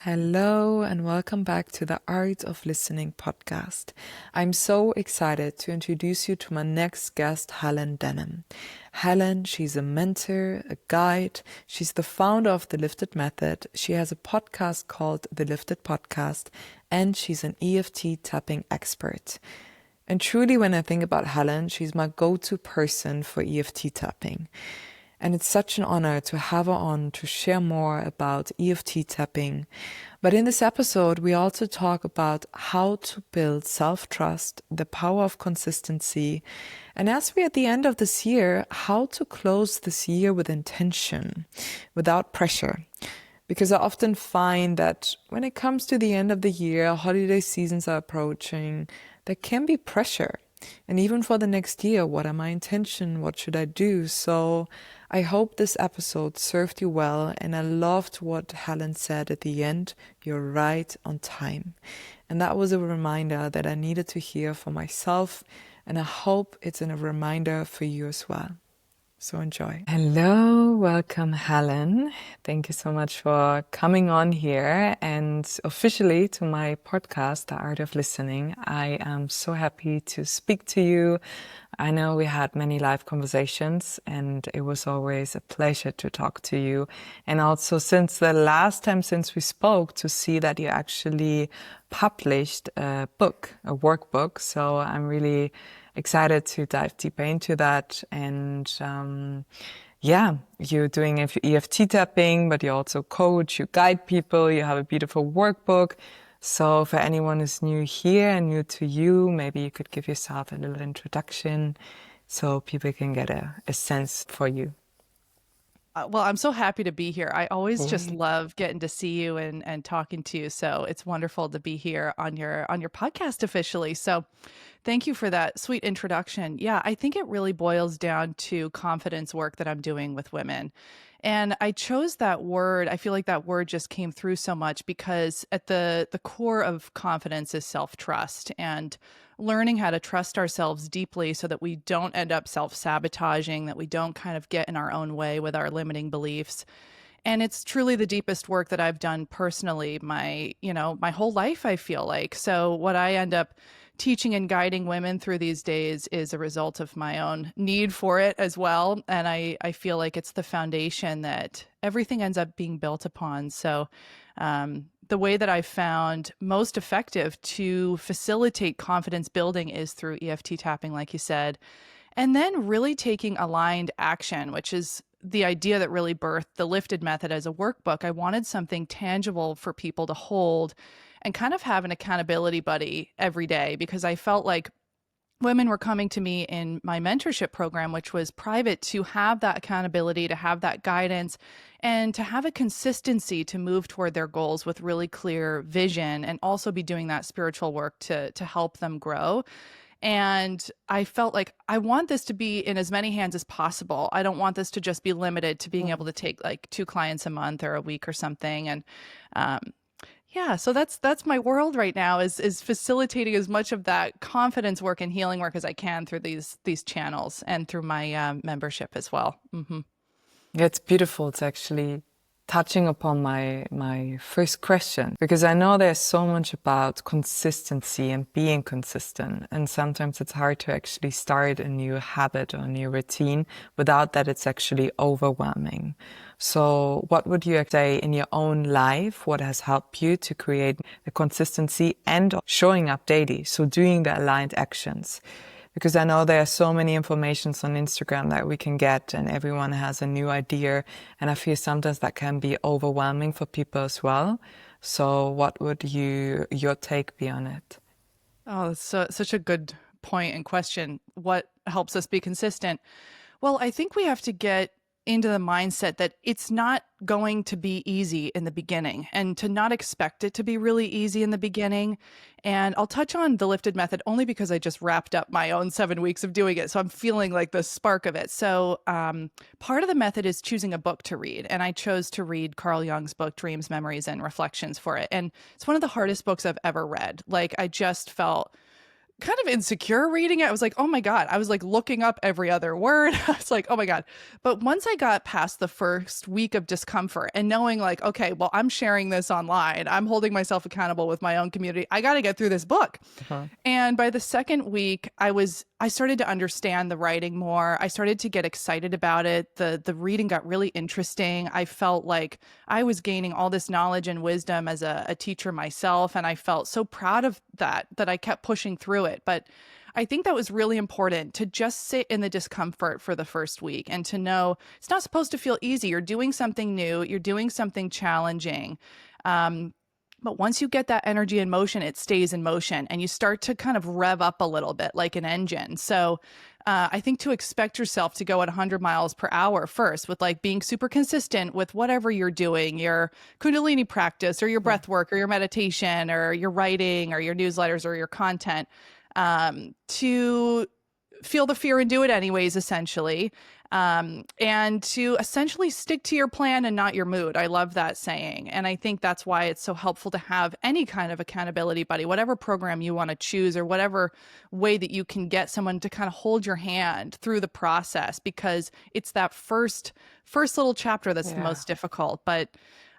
Hello and welcome back to the Art of Listening podcast. I'm so excited to introduce you to my next guest, Helen Denham. Helen, she's a mentor, a guide. She's the founder of the Lifted Method. She has a podcast called The Lifted Podcast, and she's an EFT tapping expert. And truly, when I think about Helen, she's my go-to person for EFT tapping. And it's such an honor to have her on to share more about EFT tapping. But in this episode, we also talk about how to build self-trust, the power of consistency, and as we're at the end of this year, how to close this year with intention, without pressure. Because I often find that when it comes to the end of the year, holiday seasons are approaching, there can be pressure. And even for the next year, what are my intention? What should I do? So I hope this episode served you well. And I loved what Helen said at the end. You're right on time. And that was a reminder that I needed to hear for myself. And I hope it's a reminder for you as well. So enjoy. Hello, welcome Helen. Thank you so much for coming on here and officially to my podcast, The Art of Listening. I am so happy to speak to you. I know we had many live conversations and it was always a pleasure to talk to you. And also since the last time since we spoke, to see that you actually published a book, a workbook. So I'm really excited to dive deeper into that. And you're doing EFT tapping, but you also coach, you guide people, you have a beautiful workbook. So for anyone who's new here and new to you, maybe you could give yourself a little introduction so people can get a sense for you. Well, I'm so happy to be here. I always just Great. love getting to see you and talking to you. So it's wonderful to be here on your podcast officially. So thank you for that sweet introduction. Yeah, I think it really boils down to confidence work that I'm doing with women. And I chose that word. I feel like that word just came through so much because at the core of confidence is self-trust and learning how to trust ourselves deeply so that we don't end up self-sabotaging, that we don't kind of get in our own way with our limiting beliefs. And it's truly the deepest work that I've done personally, my whole life, I feel like. So what I end up teaching and guiding women through these days is a result of my own need for it as well. And I feel like it's the foundation that everything ends up being built upon. So the way that I've found most effective to facilitate confidence building is through EFT tapping, like you said, and then really taking aligned action, which is the idea that really birthed the Lifted Method as a workbook. I wanted something tangible for people to hold and kind of have an accountability buddy every day because I felt like women were coming to me in my mentorship program, which was private, to have that accountability, to have that guidance, and to have a consistency to move toward their goals with really clear vision, and also be doing that spiritual work to help them grow. And I felt like I want this to be in as many hands as possible. I don't want this to just be limited to being able to take like 2 clients a month or a week or something. And um, yeah, so that's my world right now is facilitating as much of that confidence work and healing work as I can through these channels and through my membership as well. Yeah, it's beautiful. It's actually touching upon my first question, because I know there's so much about consistency and being consistent. And sometimes it's hard to actually start a new habit or a new routine without that it's actually overwhelming. So what would you say in your own life, what has helped you to create the consistency and showing up daily? So doing the aligned actions. Because I know there are so many informations on Instagram that we can get and everyone has a new idea. And I feel sometimes that can be overwhelming for people as well. So what would your take be on it? Oh, that's such a good point and question. What helps us be consistent? Well, I think we have to get into the mindset that it's not going to be easy in the beginning and to not expect it to be really easy in the beginning. And I'll touch on the Lifted Method only because I just wrapped up my own 7 weeks of doing it. So I'm feeling like the spark of it. So part of the method is choosing a book to read. And I chose to read Carl Jung's book, Dreams, Memories, and Reflections for it. And it's one of the hardest books I've ever read. Like I just felt kind of insecure reading it. I was like, oh my God. I was like looking up every other word. I was like, oh my God. But once I got past the first week of discomfort and knowing like, okay, well, I'm sharing this online, I'm holding myself accountable with my own community. I got to get through this book. Uh-huh. And by the second week, I started to understand the writing more. I started to get excited about it. The reading got really interesting. I felt like I was gaining all this knowledge and wisdom as a teacher myself, and I felt so proud of that I kept pushing through it. But I think that was really important to just sit in the discomfort for the first week and to know it's not supposed to feel easy. You're doing something new, you're doing something challenging. Um, but once you get that energy in motion, it stays in motion and you start to kind of rev up a little bit like an engine. So I think to expect yourself to go at 100 miles per hour first with like being super consistent with whatever you're doing, your Kundalini practice or your breath work or your meditation or your writing or your newsletters or your content, to feel the fear and do it anyways, essentially. And to essentially stick to your plan and not your mood. I love that saying. And I think that's why it's so helpful to have any kind of accountability buddy, whatever program you want to choose or whatever way that you can get someone to kind of hold your hand through the process, because it's that first little chapter that's the most difficult. But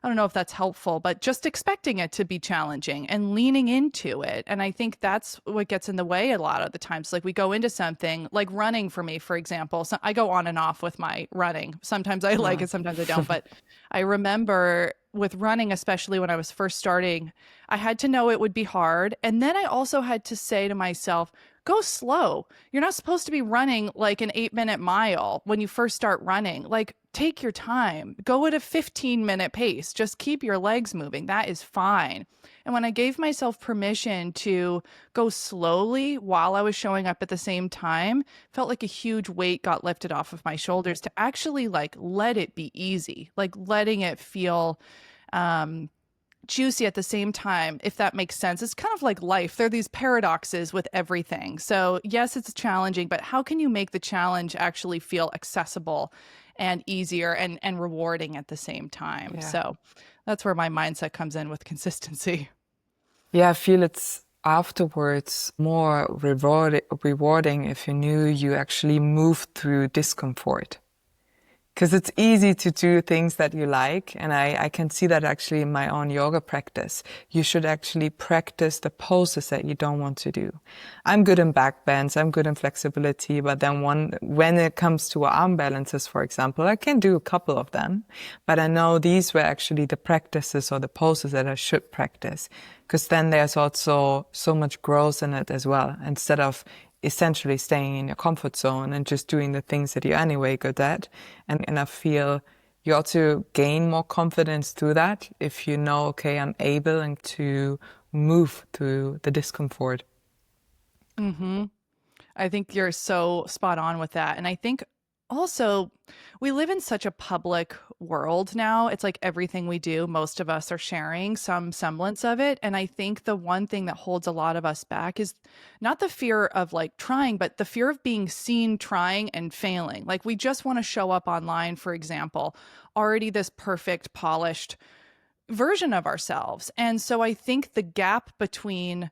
I don't know if that's helpful, but just expecting it to be challenging and leaning into it. And I think that's what gets in the way a lot of the times. Like we go into something like running for me, for example. So I go on and off with my running. Sometimes I like it, sometimes I don't. But I remember with running, especially when I was first starting, I had to know it would be hard. And then I also had to say to myself, go slow. You're not supposed to be running like an 8-minute mile when you first start running. Like, take your time. Go at a 15-minute pace. Just keep your legs moving. That is fine. And when I gave myself permission to go slowly while I was showing up at the same time, felt like a huge weight got lifted off of my shoulders to actually like let it be easy, like letting it feel juicy at the same time, if that makes sense. It's kind of like life. There are these paradoxes with everything. So yes, it's challenging, but how can you make the challenge actually feel accessible and easier and rewarding at the same time? So that's where my mindset comes in with consistency. Yeah, I feel it's afterwards more rewarding if you knew you actually moved through discomfort. Because it's easy to do things that you like. And I can see that actually in my own yoga practice. You should actually practice the poses that you don't want to do. I'm good in back bends, I'm good in flexibility, but then when it comes to arm balances, for example, I can do a couple of them. But I know these were actually the practices or the poses that I should practice. Because then there's also so much growth in it as well, instead of essentially staying in your comfort zone and just doing the things that you're anyway good at. And I feel you also gain more confidence through that if you know, okay, I'm able to move through the discomfort. Mm-hmm. I think you're so spot on with that. And I think also we live in such a public world now. It's like everything we do, most of us are sharing some semblance of it. And I think the one thing that holds a lot of us back is not the fear of like trying, but the fear of being seen trying and failing. Like we just want to show up online, for example, already this perfect, polished version of ourselves. And so I think the gap between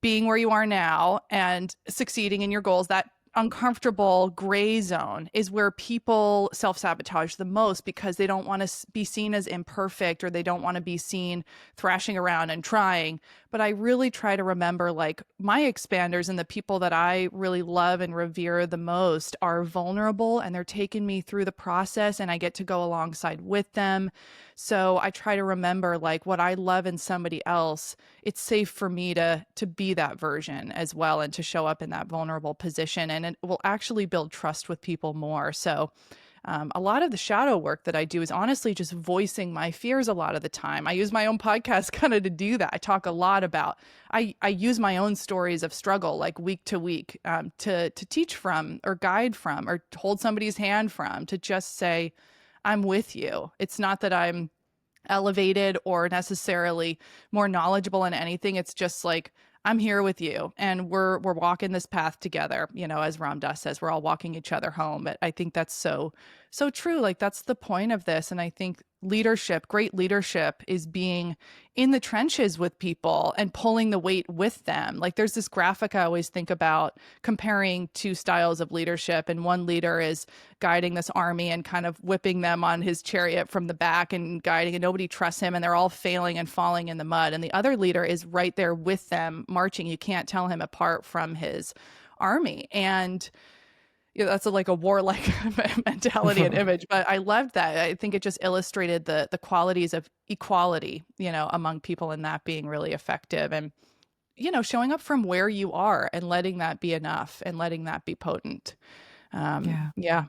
being where you are now and succeeding in your goals, that uncomfortable gray zone is where people self-sabotage the most, because they don't want to be seen as imperfect, or they don't want to be seen thrashing around and trying. But I really try to remember, like, my expanders and the people that I really love and revere the most are vulnerable, and they're taking me through the process, and I get to go alongside with them. So I try to remember, like, what I love in somebody else, it's safe for me to be that version as well, and to show up in that vulnerable position. And it will actually build trust with people more. So a lot of the shadow work that I do is honestly just voicing my fears a lot of the time. I use my own podcast kind of to do that. I talk a lot about, I use my own stories of struggle, like week to week, to teach from or guide from or hold somebody's hand from, to just say, I'm with you. It's not that I'm elevated or necessarily more knowledgeable in anything. It's just like, I'm here with you, and we're walking this path together. You know, as Ram Dass says, we're all walking each other home. But I think that's so true. Like, that's the point of this. And I think great leadership is being in the trenches with people and pulling the weight with them. Like there's this graphic I always think about comparing two styles of leadership. And one leader is guiding this army and kind of whipping them on his chariot from the back and guiding, and nobody trusts him and they're all failing and falling in the mud. And the other leader is right there with them marching. You can't tell him apart from his army. And that's like a warlike mentality and image, but I loved that. I think it just illustrated the qualities of equality, among people, and that being really effective, and showing up from where you are and letting that be enough and letting that be potent. Yeah.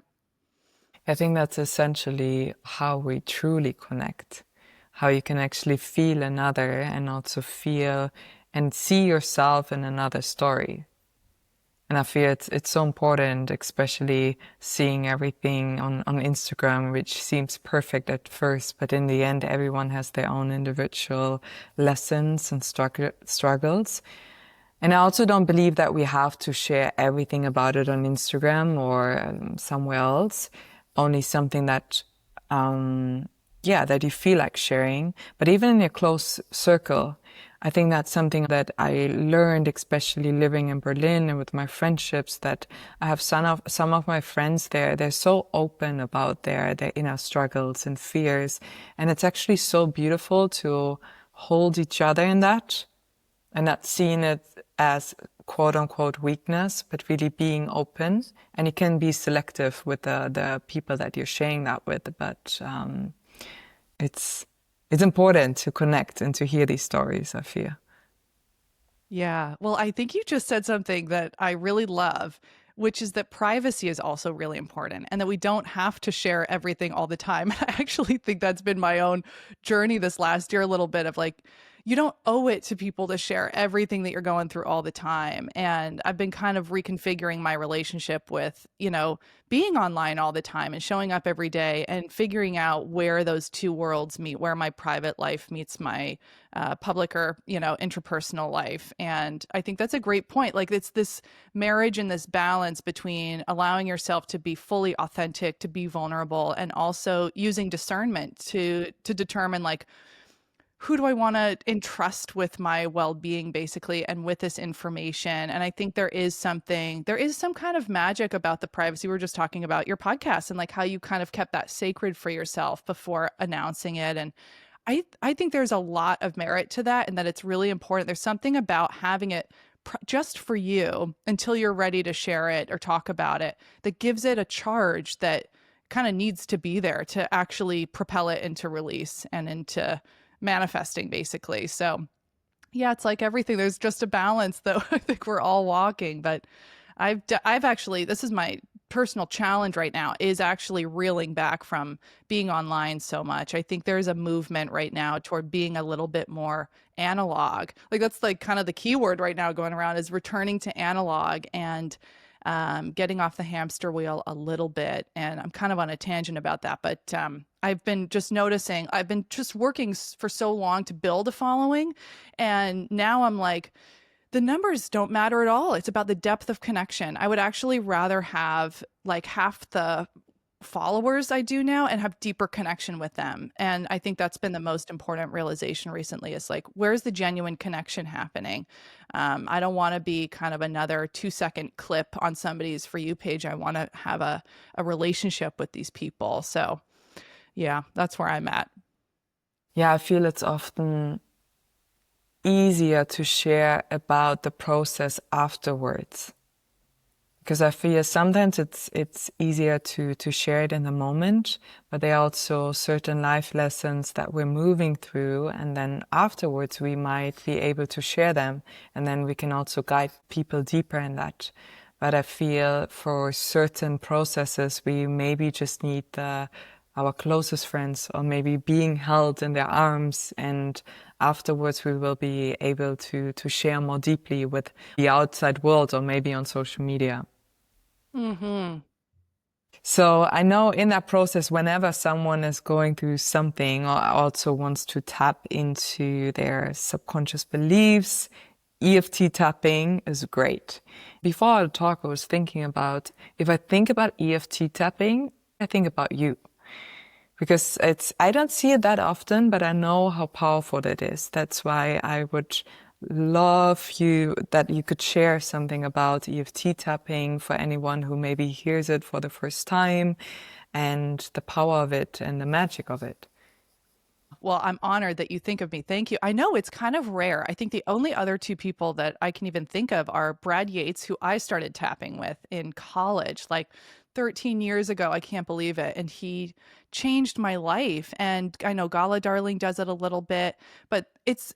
I think that's essentially how we truly connect, how you can actually feel another and also feel and see yourself in another story. And I feel it's so important, especially seeing everything on Instagram, which seems perfect at first, but in the end, everyone has their own individual lessons and struggles. And I also don't believe that we have to share everything about it on Instagram or somewhere else, only something that, that you feel like sharing. But even in your close circle, I think that's something that I learned, especially living in Berlin and with my friendships, that I have some of my friends there. They're so open about their inner struggles and fears. And it's actually so beautiful to hold each other in that and not seeing it as quote unquote weakness, but really being open. And you can be selective with the people that you're sharing that with. But it's important to connect and to hear these stories, I feel. Yeah. Well, I think you just said something that I really love, which is that privacy is also really important and that we don't have to share everything all the time. I actually think that's been my own journey this last year, a little bit of like, you don't owe it to people to share everything that you're going through all the time. And I've been kind of reconfiguring my relationship with, being online all the time and showing up every day and figuring out where those two worlds meet, where my private life meets my public or, interpersonal life. And I think that's a great point. Like it's this marriage and this balance between allowing yourself to be fully authentic, to be vulnerable, and also using discernment to determine like, who do I want to entrust with my well-being, basically, and with this information? And I think there is some kind of magic about the privacy. We were just talking about your podcast and like how you kind of kept that sacred for yourself before announcing it. And I think there's a lot of merit to that and that it's really important. There's something about having it just for you until you're ready to share it or talk about it that gives it a charge that kind of needs to be there to actually propel it into release and into manifesting, basically. So yeah, it's like everything. There's just a balance that I think we're all walking. But I've actually, this is my personal challenge right now, is actually reeling back from being online so much. I think there's a movement right now toward being a little bit more analog. Like that's like kind of the key word right now going around is returning to analog and getting off the hamster wheel a little bit. And I'm kind of on a tangent about that, but I've been just noticing, I've been just working for so long to build a following. And now I'm like, the numbers don't matter at all. It's about the depth of connection. I would actually rather have like half the followers I do now and have deeper connection with them. And I think that's been the most important realization recently is like, where's the genuine connection happening? I don't want to be kind of another 2-second clip on somebody's For You page. I want to have a relationship with these people. So yeah, that's where I'm at. Yeah, I feel it's often easier to share about the process afterwards. Because I feel sometimes it's easier to share it in the moment, but there are also certain life lessons that we're moving through, and then afterwards we might be able to share them, and then we can also guide people deeper in that. But I feel for certain processes we maybe just need our closest friends, or maybe being held in their arms, and afterwards we will be able to share more deeply with the outside world, or maybe on social media. Mm-hmm. So I know in that process, whenever someone is going through something or also wants to tap into their subconscious beliefs, EFT tapping is great. Before our talk, I was thinking about, if I think about EFT tapping, I think about you. because I don't see it that often, but I know how powerful it is. That's why I would love that you could share something about EFT tapping for anyone who maybe hears it for the first time, and the power of it and the magic of it. Well, I'm honored that you think of me. Thank you. I know it's kind of rare. I think the only other two people that I can even think of are Brad Yates, who I started tapping with in college, like 13 years ago. I can't believe it. And he changed my life. And I know Gala Darling does it a little bit, but it's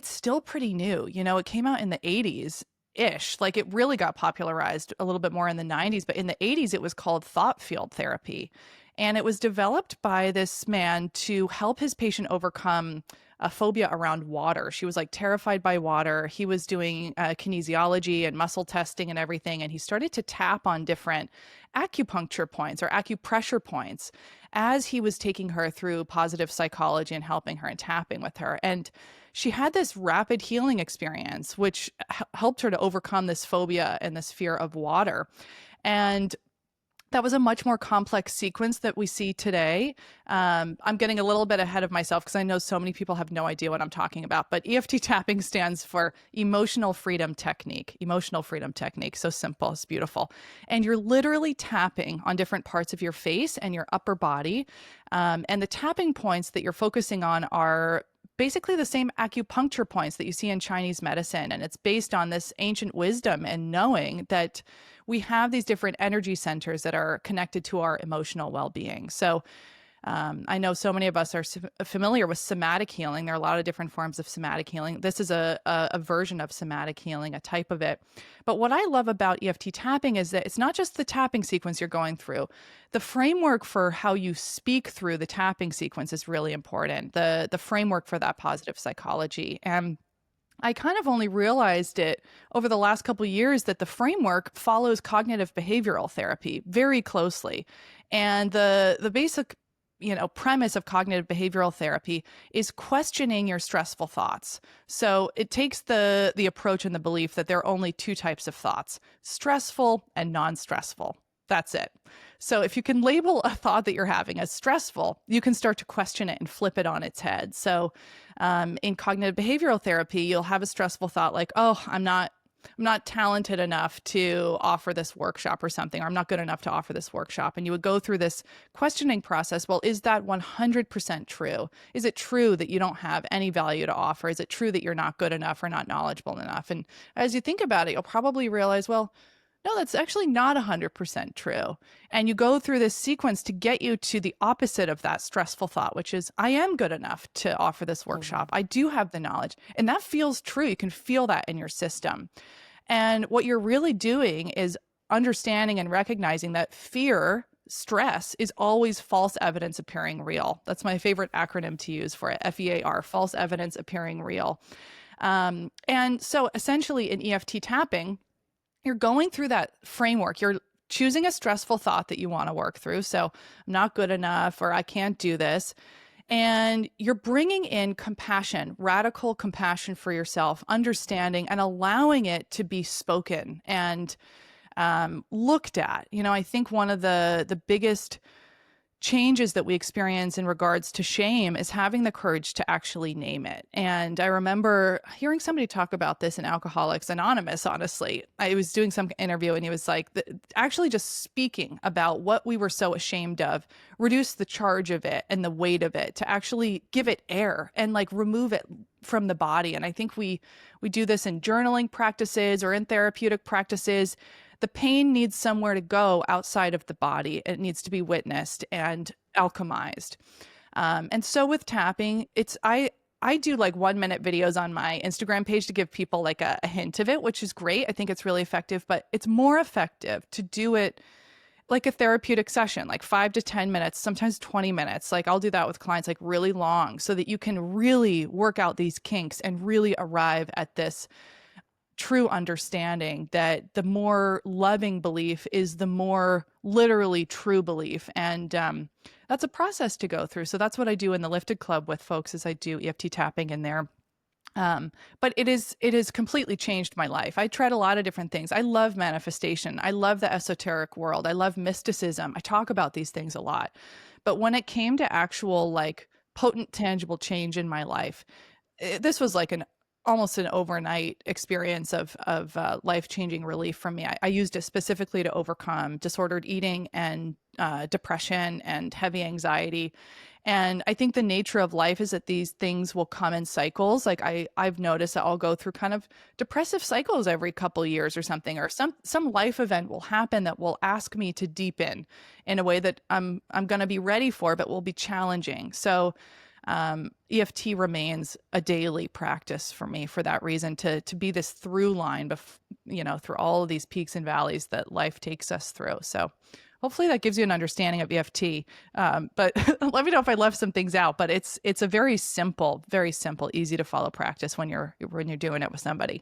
still pretty new. You know, it came out in the 80s. Ish. Like it really got popularized a little bit more in the 90s, but in the 80s, it was called thought field therapy. And it was developed by this man to help his patient overcome a phobia around water. She was like terrified by water. He was doing kinesiology and muscle testing and everything. And he started to tap on different acupuncture points or acupressure points as he was taking her through positive psychology and helping her and tapping with her. And she had this rapid healing experience, which helped her to overcome this phobia and this fear of water. And that was a much more complex sequence that we see today. I'm getting a little bit ahead of myself because I know so many people have no idea what I'm talking about. But EFT tapping stands for emotional freedom technique. Emotional freedom technique. So simple, it's beautiful. And you're literally tapping on different parts of your face and your upper body. And the tapping points that you're focusing on are basically the same acupuncture points that you see in Chinese medicine. And it's based on this ancient wisdom and knowing that we have these different energy centers that are connected to our emotional well-being. So I know so many of us are familiar with somatic healing. There are a lot of different forms of somatic healing. This is a version of somatic healing, a type of it. But what I love about EFT tapping is that it's not just the tapping sequence you're going through. The framework for how you speak through the tapping sequence is really important. The framework for that positive psychology. And I kind of only realized it over the last couple of years that the framework follows cognitive behavioral therapy very closely. And the basic premise of cognitive behavioral therapy is questioning your stressful thoughts. So it takes the approach and the belief that there are only two types of thoughts: stressful and non-stressful. That's it. So if you can label a thought that you're having as stressful, you can start to question it and flip it on its head. So in cognitive behavioral therapy, you'll have a stressful thought like, oh, I'm not talented enough to offer this workshop or something, or I'm not good enough to offer this workshop. And you would go through this questioning process. Well, is that 100% true? Is it true that you don't have any value to offer? Is it true that you're not good enough or not knowledgeable enough? And as you think about it, you'll probably realize, well, no, that's actually not 100% true. And you go through this sequence to get you to the opposite of that stressful thought, which is, I am good enough to offer this workshop. I do have the knowledge. And that feels true. You can feel that in your system. And what you're really doing is understanding and recognizing that fear, stress, is always false evidence appearing real. That's my favorite acronym to use for it, FEAR, false evidence appearing real. And so essentially in EFT tapping, you're going through that framework. You're choosing a stressful thought that you want to work through. So I'm not good enough, or I can't do this. And you're bringing in compassion, radical compassion for yourself, understanding and allowing it to be spoken and looked at. I think one of the biggest changes that we experience in regards to shame is having the courage to actually name it. And I remember hearing somebody talk about this in Alcoholics Anonymous, honestly. I was doing some interview and he was like, actually just speaking about what we were so ashamed of, reduce the charge of it and the weight of it, to actually give it air and like remove it from the body. And I think we do this in journaling practices or in therapeutic practices. The pain needs somewhere to go outside of the body. It needs to be witnessed and alchemized. And so with tapping, I do like 1-minute videos on my Instagram page to give people like a hint of it, which is great. I think it's really effective, but it's more effective to do it like a therapeutic session, like 5 to 10 minutes, sometimes 20 minutes. Like I'll do that with clients, like really long, so that you can really work out these kinks and really arrive at this true understanding that the more loving belief is the more literally true belief. And that's a process to go through. So that's what I do in the Lifted Club with folks, is I do EFT tapping in there. But it has completely changed my life. I tried a lot of different things. I love manifestation. I love the esoteric world. I love mysticism. I talk about these things a lot. But when it came to actual like potent, tangible change in my life, this was like an almost an overnight experience of life changing relief from me. I used it specifically to overcome disordered eating and depression and heavy anxiety. And I think the nature of life is that these things will come in cycles. Like I've noticed that I'll go through kind of depressive cycles every couple years or something, or some life event will happen that will ask me to deepen in a way that I'm going to be ready for, but will be challenging. So EFT remains a daily practice for me for that reason, to be this through line, through all of these peaks and valleys that life takes us through. So hopefully that gives you an understanding of EFT. But let me know if I left some things out. But it's a very simple, easy to follow practice when you're doing it with somebody.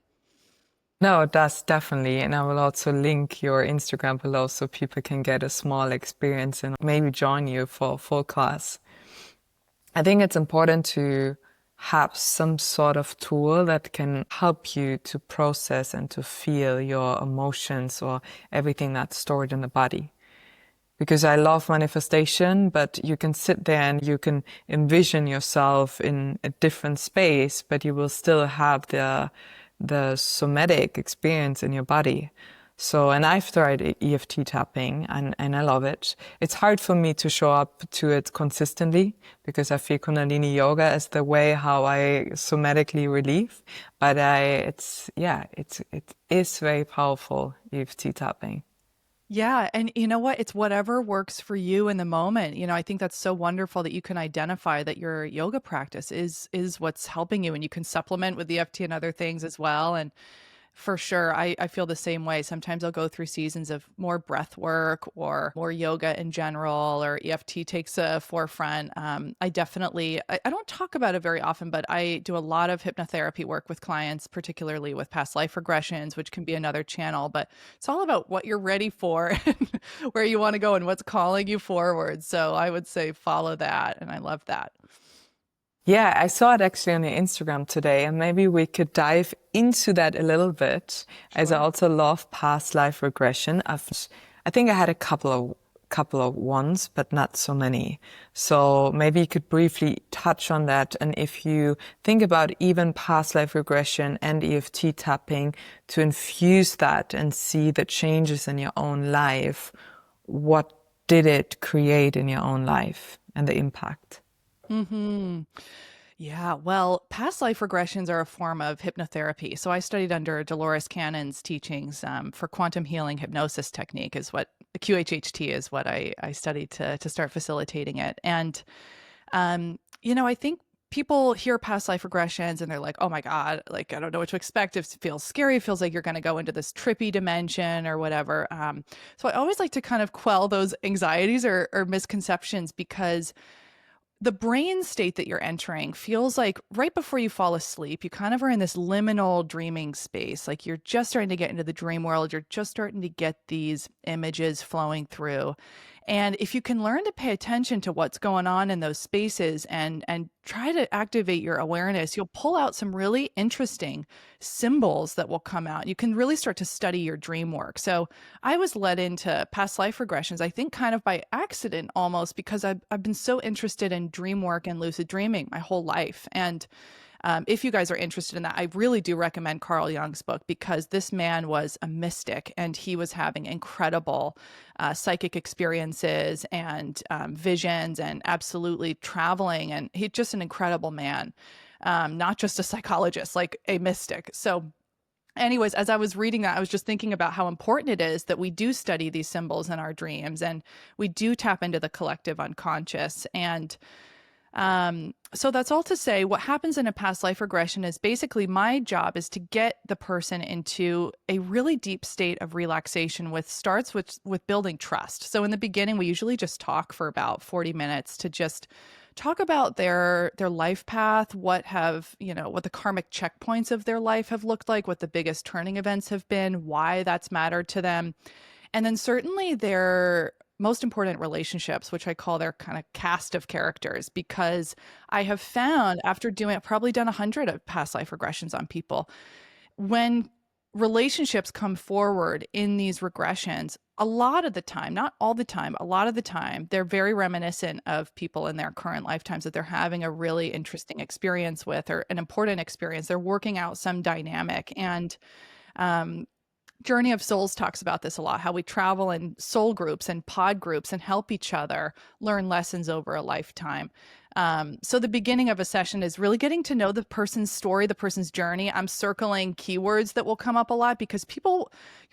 No, it does definitely. And I will also link your Instagram below so people can get a small experience and maybe join you for a full class. I think it's important to have some sort of tool that can help you to process and to feel your emotions or everything that's stored in the body. Because I love manifestation, but you can sit there and you can envision yourself in a different space, but you will still have the somatic experience in your body. So, and I've tried EFT tapping and I love it. It's hard for me to show up to it consistently because I feel Kundalini yoga is the way how I somatically relieve. But it is very powerful, EFT tapping. Yeah. And you know what? It's whatever works for you in the moment. I think that's so wonderful that you can identify that your yoga practice is what's helping you, and you can supplement with EFT and other things as well. And for sure. I feel the same way. Sometimes I'll go through seasons of more breath work or more yoga in general, or EFT takes a forefront. I don't talk about it very often, but I do a lot of hypnotherapy work with clients, particularly with past life regressions, which can be another channel. But it's all about what you're ready for and where you want to go and what's calling you forward. So I would say follow that. And I love that. Yeah, I saw it actually on your Instagram today, and maybe we could dive into that a little bit, as I Sure. also love past life regression. I think I had a couple of ones, but not so many. So maybe you could briefly touch on that, and if you think about even past life regression and EFT tapping to infuse that and see the changes in your own life, what did it create in your own life and the impact? Hmm. Yeah, well, past life regressions are a form of hypnotherapy. So I studied under Dolores Cannon's teachings for quantum healing hypnosis technique is what QHHT is what I studied to start facilitating it. And, I think people hear past life regressions and they're like, oh my God, like, I don't know what to expect. It feels scary. It feels like you're going to go into this trippy dimension or whatever. So I always like to kind of quell those anxieties or misconceptions, because the brain state that you're entering feels like right before you fall asleep, you kind of are in this liminal dreaming space. Like you're just starting to get into the dream world. You're just starting to get these images flowing through. And if you can learn to pay attention to what's going on in those spaces and try to activate your awareness, you'll pull out some really interesting symbols that will come out. You can really start to study your dream work. So I was led into past life regressions, I think kind of by accident almost, because I've been so interested in dream work and lucid dreaming my whole life. And if you guys are interested in that, I really do recommend Carl Jung's book, because this man was a mystic and he was having incredible psychic experiences and visions and absolutely traveling. And he's just an incredible man, not just a psychologist, like a mystic. So anyways, as I was reading that, I was just thinking about how important it is that we do study these symbols in our dreams and we do tap into the collective unconscious. And so that's all to say, what happens in a past life regression is basically my job is to get the person into a really deep state of relaxation, starts with building trust. So in the beginning, we usually just talk for about 40 minutes to just talk about their life path, what the karmic checkpoints of their life have looked like, what the biggest turning events have been, why that's mattered to them. And then certainly their most important relationships, which I call their kind of cast of characters, because I have found after I've probably done 100 of past life regressions on people, when relationships come forward in these regressions a lot of the time, not all the time, a lot of the time, they're very reminiscent of people in their current lifetimes that they're having a really interesting experience with, or an important experience. They're working out some dynamic. And um, Journey of Souls talks about this a lot, how we travel in soul groups and pod groups and help each other learn lessons over a lifetime. So the beginning of a session is really getting to know the person's story, the person's journey. I'm circling keywords that will come up a lot because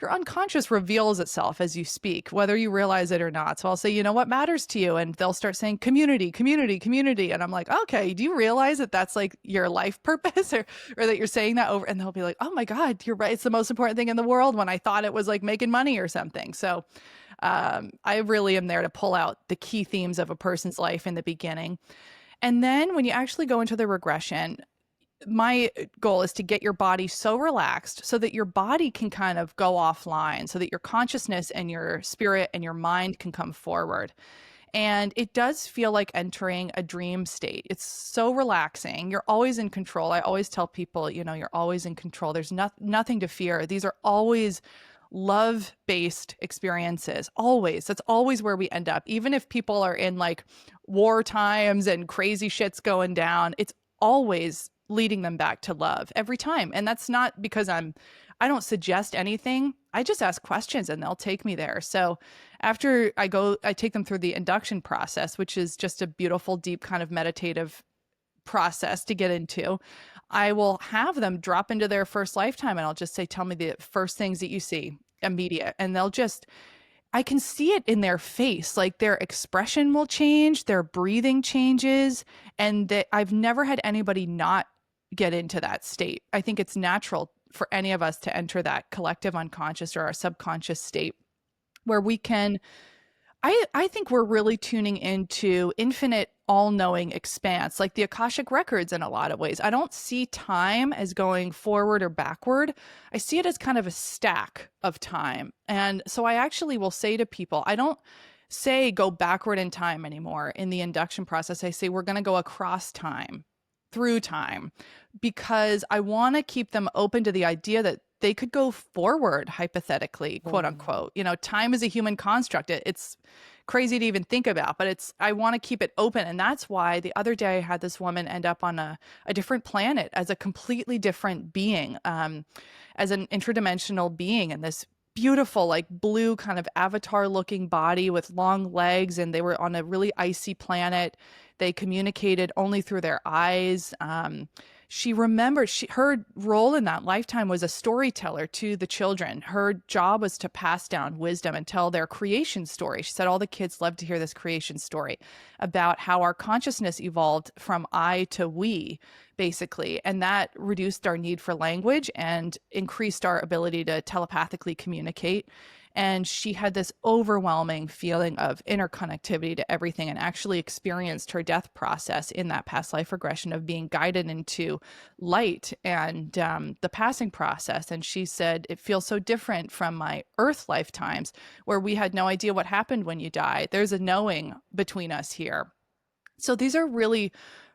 your unconscious reveals itself as you speak, whether you realize it or not. So I'll say, you know, what matters to you? And they'll start saying community, community, community. And I'm like, okay, do you realize that that's like your life purpose, or that you're saying that over? And they'll be like, oh my God, you're right. It's the most important thing in the world, when I thought it was like making money or something. So I really am there to pull out the key themes of a person's life in the beginning. And then when you actually go into the regression, my goal is to get your body so relaxed so that your body can kind of go offline, so that your consciousness and your spirit and your mind can come forward. And it does feel like entering a dream state. It's so relaxing. You're always in control. I always tell people, you know, you're always in control. There's nothing to fear. These are always love-based experiences. Always. That's always where we end up. Even if people are in like war times and crazy shit's going down, it's always leading them back to love every time. And that's not because I don't suggest anything. I just ask questions and they'll take me there. So after I take them through the induction process, which is just a beautiful, deep kind of meditative process to get into. I will have them drop into their first lifetime and I'll just say, tell me the first things that you see immediate. And I can see it in their face, like their expression will change, their breathing changes. And I've never had anybody not get into that state. I think it's natural for any of us to enter that collective unconscious or our subconscious state where we can, I think we're really tuning into infinite all-knowing expanse, like the Akashic records in a lot of ways. I don't see time as going forward or backward. I see it as kind of a stack of time. And so I actually will say to people, I don't say go backward in time anymore in the induction process. I say we're going to go across time, through time, because I want to keep them open to the idea that they could go forward, hypothetically, quote unquote. You know, time is a human construct. It's crazy to even think about, but I want to keep it open. And that's why the other day I had this woman end up on a different planet as a completely different being, as an interdimensional being, and this beautiful, like blue kind of avatar looking body with long legs. And they were on a really icy planet. They communicated only through their eyes. She remembered her role in that lifetime was a storyteller to the children. Her job was to pass down wisdom and tell their creation story. She said all the kids love to hear this creation story about how our consciousness evolved from I to we, basically. And that reduced our need for language and increased our ability to telepathically communicate. And she had this overwhelming feeling of interconnectivity to everything, and actually experienced her death process in that past life regression of being guided into light and the passing process. And she said, it feels so different from my Earth lifetimes where we had no idea what happened when you die. There's a knowing between us here. So these are really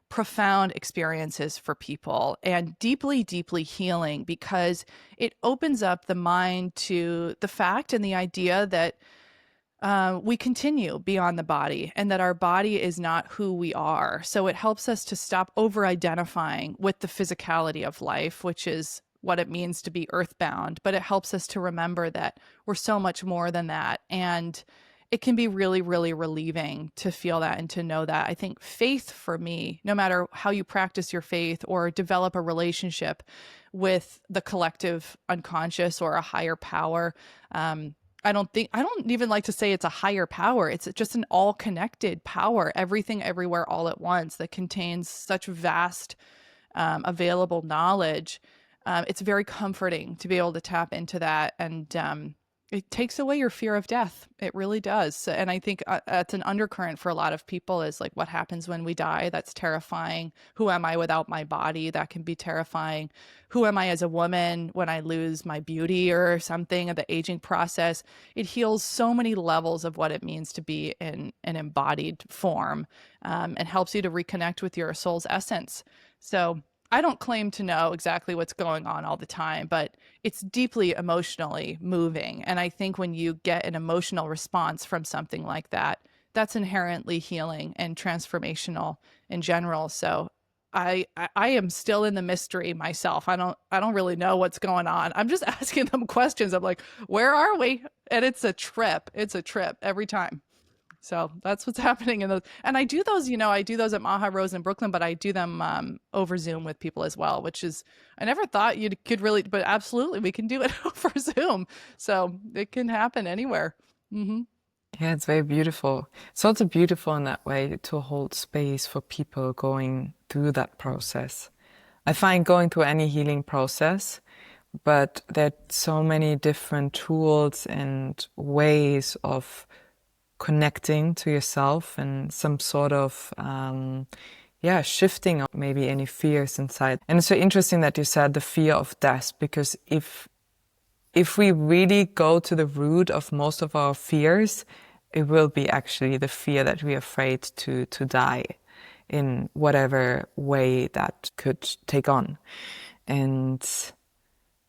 profound experiences for people and deeply, deeply healing, because it opens up the mind to the fact and the idea that we continue beyond the body and that our body is not who we are. So it helps us to stop over-identifying with the physicality of life, which is what it means to be earthbound. But it helps us to remember that we're so much more than that. And it can be really, really relieving to feel that and to know that. I think faith for me, no matter how you practice your faith or develop a relationship with the collective unconscious or a higher power, I don't even like to say it's a higher power. It's just an all connected power, everything, everywhere, all at once, that contains such vast available knowledge. It's very comforting to be able to tap into that. And it takes away your fear of death. It really does. And I think that's an undercurrent for a lot of people, is like, what happens when we die? That's terrifying. Who am I without my body? That can be terrifying. Who am I as a woman when I lose my beauty or something of the aging process? It heals so many levels of what it means to be in an embodied form, and helps you to reconnect with your soul's essence. So I don't claim to know exactly what's going on all the time, but it's deeply emotionally moving. And I think when you get an emotional response from something like that, that's inherently healing and transformational in general. So I am still in the mystery myself. I don't really know what's going on. I'm just asking them questions. I'm like, where are we? And it's a trip. It's a trip every time. So that's what's happening in those. And I do those, I do those at Maha Rose in Brooklyn, but I do them over Zoom with people as well, which is, I never thought you could really, but absolutely we can do it over Zoom. So it can happen anywhere. Hmm. Yeah, it's very beautiful. It's also beautiful in that way to hold space for people going through that process. I find going through any healing process, but there are so many different tools and ways of connecting to yourself and some sort of shifting of maybe any fears inside. And it's so interesting that you said the fear of death, because if we really go to the root of most of our fears, it will be actually the fear that we're afraid to die in whatever way that could take on. And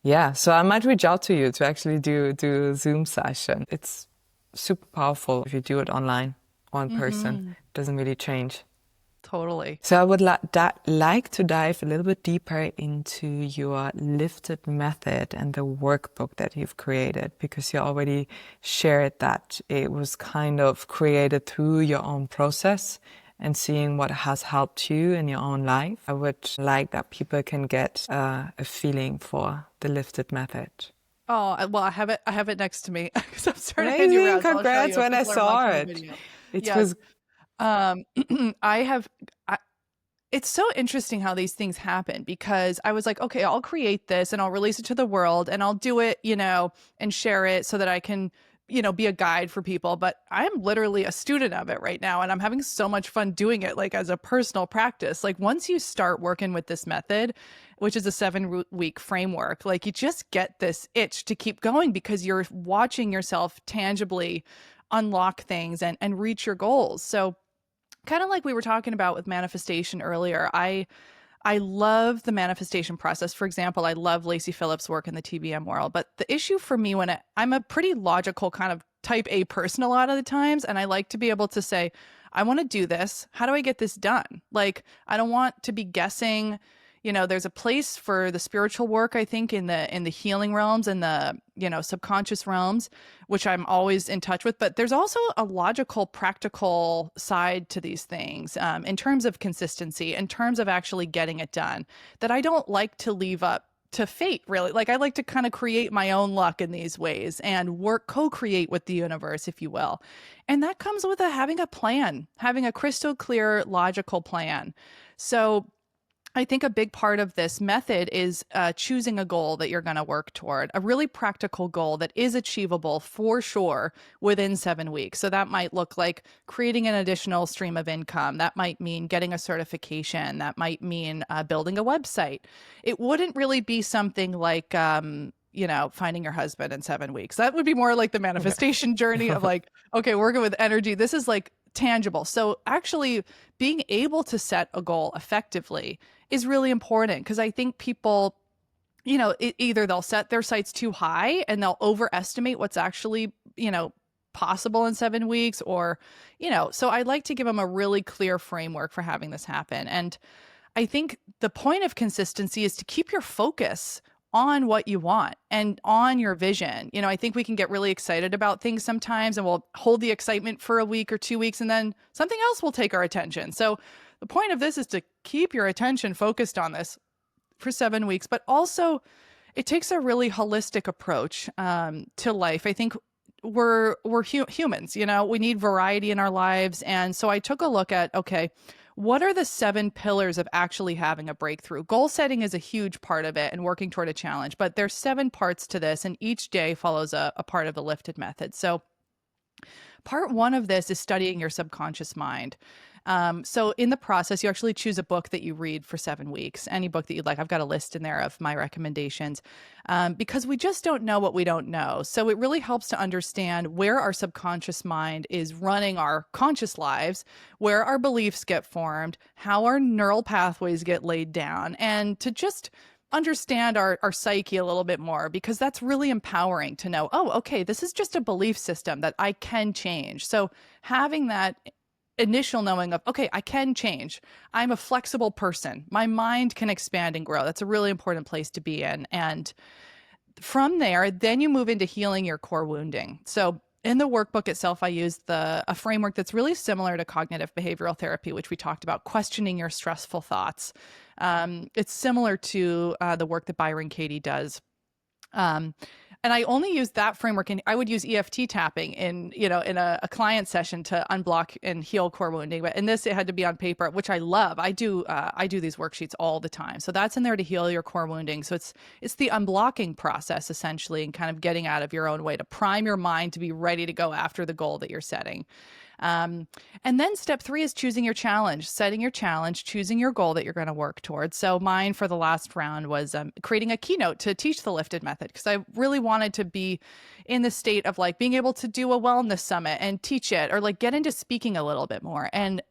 yeah, so I might reach out to you to actually do a Zoom session. It's super powerful if you do it online or in person. It doesn't really change. Totally. So I would like to dive a little bit deeper into your lifted method and the workbook that you've created, because you already shared that it was kind of created through your own process and seeing what has helped you in your own life. I would like that people can get a feeling for the lifted method. Oh, well, I have it next to me because I'm starting to hand you Amazing! around. So I'll show Congrats you if when I people are saw watching the it. video. It Yes. was I have, it's so interesting how these things happen, because I was like, okay, I'll create this and I'll release it to the world and I'll do it, and share it so that I can, be a guide for people. But I'm literally a student of it right now and I'm having so much fun doing it, like as a personal practice. Like once you start working with this method, which is a 7-week framework, like you just get this itch to keep going because you're watching yourself tangibly unlock things and reach your goals. So kind of like we were talking about with manifestation earlier, I love the manifestation process. For example, I love Lacey Phillips' work in the TBM world. But the issue for me I'm a pretty logical kind of type A person a lot of the times, and I like to be able to say, I want to do this. How do I get this done? Like, I don't want to be guessing. There's a place for the spiritual work, I think, in the healing realms and the, subconscious realms, which I'm always in touch with. But there's also a logical, practical side to these things, in terms of consistency, in terms of actually getting it done, that I don't like to leave up to fate, really. Like I like to kind of create my own luck in these ways and co-create with the universe, if you will. And that comes with having a plan, having a crystal clear, logical plan. So I think a big part of this method is choosing a goal that you're going to work toward, a really practical goal that is achievable for sure within 7 weeks. So that might look like creating an additional stream of income. That might mean getting a certification. That might mean building a website. It wouldn't really be something like, finding your husband in 7 weeks. That would be more like the manifestation journey of like, okay, working with energy. This is like tangible. So actually being able to set a goal effectively is really important, because I think people, either they'll set their sights too high and they'll overestimate what's actually, possible in 7 weeks, or, so I like to give them a really clear framework for having this happen. And I think the point of consistency is to keep your focus on what you want and on your vision. I think we can get really excited about things sometimes and we'll hold the excitement for a week or 2 weeks and then something else will take our attention. So the point of this is to keep your attention focused on this for 7 weeks, but also it takes a really holistic approach to life. I think we're humans, we need variety in our lives. And so I took a look at, okay, what are the 7 pillars of actually having a breakthrough? Goal setting is a huge part of it and working toward a challenge, but there's 7 parts to this, and each day follows a part of the lifted method. So part 1 of this is studying your subconscious mind. So in the process, you actually choose a book that you read for 7 weeks, any book that you'd like. I've got a list in there of my recommendations, because we just don't know what we don't know. So it really helps to understand where our subconscious mind is running our conscious lives, where our beliefs get formed, how our neural pathways get laid down, and to just understand our psyche a little bit more, because that's really empowering to know, oh, okay, this is just a belief system that I can change. So having that initial knowing of, okay, I can change. I'm a flexible person. My mind can expand and grow. That's a really important place to be in. And from there, then you move into healing your core wounding. So in the workbook itself, I use a framework that's really similar to cognitive behavioral therapy, which we talked about, questioning your stressful thoughts. It's similar to the work that Byron Katie does. Um, and I only use that framework, and I would use EFT tapping in a client session to unblock and heal core wounding. But in this, it had to be on paper, which I love. I do these worksheets all the time, so that's in there to heal your core wounding. So it's the unblocking process essentially, and kind of getting out of your own way to prime your mind to be ready to go after the goal that you're setting. And then step 3 is choosing your challenge, setting your challenge, choosing your goal that you're going to work towards. So mine for the last round was creating a keynote to teach the lifted method, because I really wanted to be in the state of like being able to do a wellness summit and teach it, or like get into speaking a little bit more. And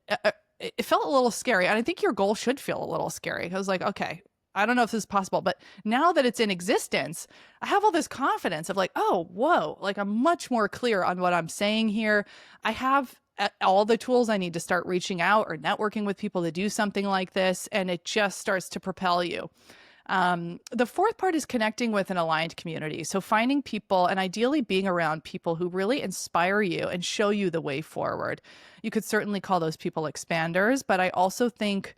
it felt a little scary. And I think your goal should feel a little scary. I was like, okay, I don't know if this is possible, but now that it's in existence, I have all this confidence of like, oh, whoa, like I'm much more clear on what I'm saying here. I have all the tools I need to start reaching out or networking with people to do something like this. And it just starts to propel you. The fourth part is connecting with an aligned community. So finding people and ideally being around people who really inspire you and show you the way forward. You could certainly call those people expanders, but I also think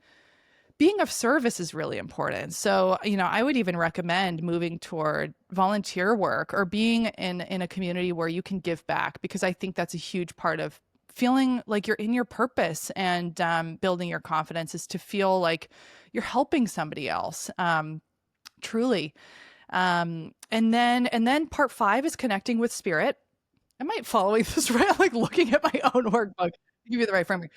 being of service is really important. So, I would even recommend moving toward volunteer work or being in a community where you can give back, because I think that's a huge part of feeling like you're in your purpose and building your confidence, is to feel like you're helping somebody else, truly. And then part 5 is connecting with spirit. Am I following this right? Like looking at my own workbook to give you the right framework.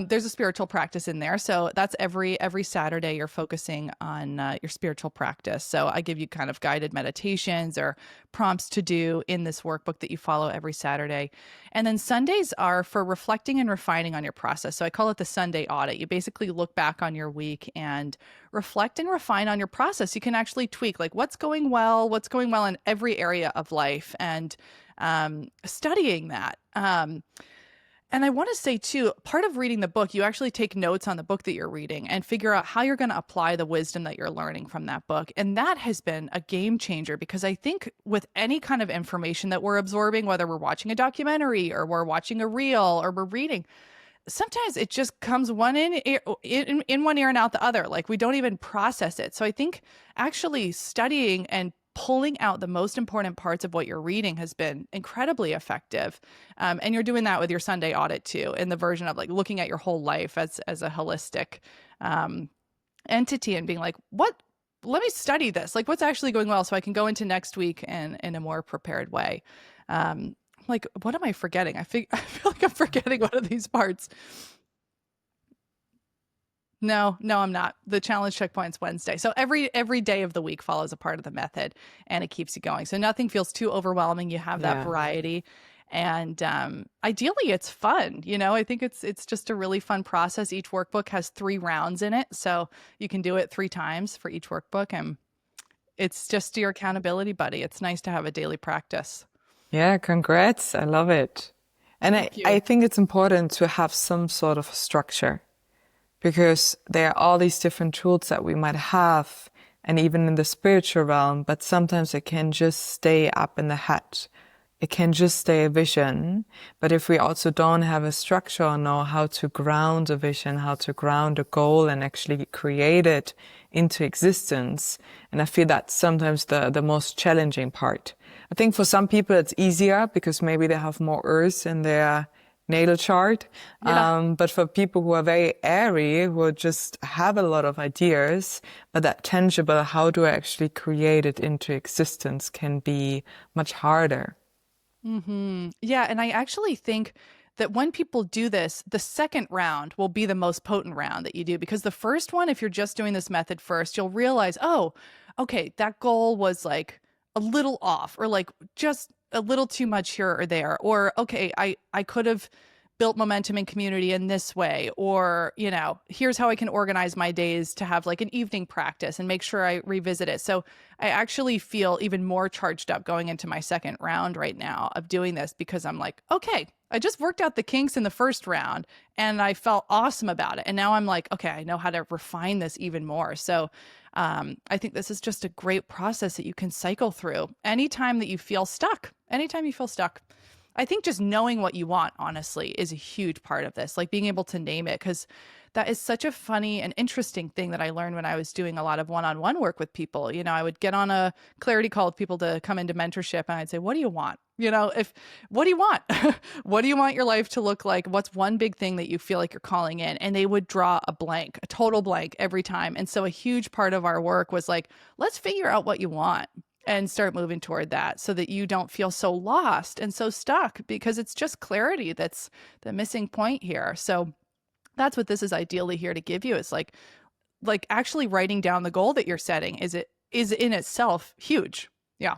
There's a spiritual practice in there. So that's every Saturday you're focusing on your spiritual practice. So I give you kind of guided meditations or prompts to do in this workbook that you follow every Saturday. And then Sundays are for reflecting and refining on your process. So I call it the Sunday audit. You basically look back on your week and reflect and refine on your process. You can actually tweak like what's going well in every area of life, and studying that. And I want to say too, part of reading the book, you actually take notes on the book that you're reading and figure out how you're going to apply the wisdom that you're learning from that book. And that has been a game changer, because I think with any kind of information that we're absorbing, whether we're watching a documentary or we're watching a reel or we're reading, sometimes it just comes one in one ear and out the other. Like we don't even process it. So I think actually studying and pulling out the most important parts of what you're reading has been incredibly effective. And you're doing that with your Sunday audit too, in the version of like looking at your whole life as a holistic entity and being like, let me study this. Like what's actually going well so I can go into next week and in a more prepared way. Like, what am I forgetting? I feel like I'm forgetting one of these parts. No, I'm not. The challenge checkpoint's Wednesday. So every day of the week follows a part of the method, and it keeps you going. So nothing feels too overwhelming. You have that variety. And ideally it's fun. I think it's just a really fun process. Each workbook has 3 rounds in it. So you can do it 3 times for each workbook. And it's just your accountability buddy. It's nice to have a daily practice. Yeah, congrats. I love it. And I think it's important to have some sort of structure, because there are all these different tools that we might have, and even in the spiritual realm, but sometimes it can just stay up in the head. It can just stay a vision. But if we also don't have a structure or know how to ground a vision, how to ground a goal and actually create it into existence, and I feel that's sometimes the most challenging part. I think for some people it's easier because maybe they have more earth in their natal chart. But for people who are very airy, who just have a lot of ideas, but that tangible, how do I actually create it into existence, can be much harder. Mm-hmm. Yeah. And I actually think that when people do this, the second round will be the most potent round that you do, because the first one, if you're just doing this method first, you'll realize, oh, okay, that goal was like a little off, or like just a little too much here or there, or okay, I could have built momentum and community in this way, or here's how I can organize my days to have like an evening practice and make sure I revisit it. So I actually feel even more charged up going into my second round right now of doing this, because I'm like, okay, I just worked out the kinks in the first round and I felt awesome about it, and now I'm like, okay, I know how to refine this even more. So I think this is just a great process that you can cycle through anytime that you feel stuck. Anytime you feel stuck, I think just knowing what you want, honestly, is a huge part of this, like being able to name it, because that is such a funny and interesting thing that I learned when I was doing a lot of one-on-one work with people. I would get on a clarity call with people to come into mentorship, and I'd say, what do you want? What do you want? What do you want your life to look like? What's one big thing that you feel like you're calling in? And they would draw a blank, a total blank every time. And so a huge part of our work was like, let's figure out what you want and start moving toward that, so that you don't feel so lost and so stuck, because it's just clarity that's the missing point here. So that's what this is ideally here to give you. It's like actually writing down the goal that you're setting is in itself huge. Yeah.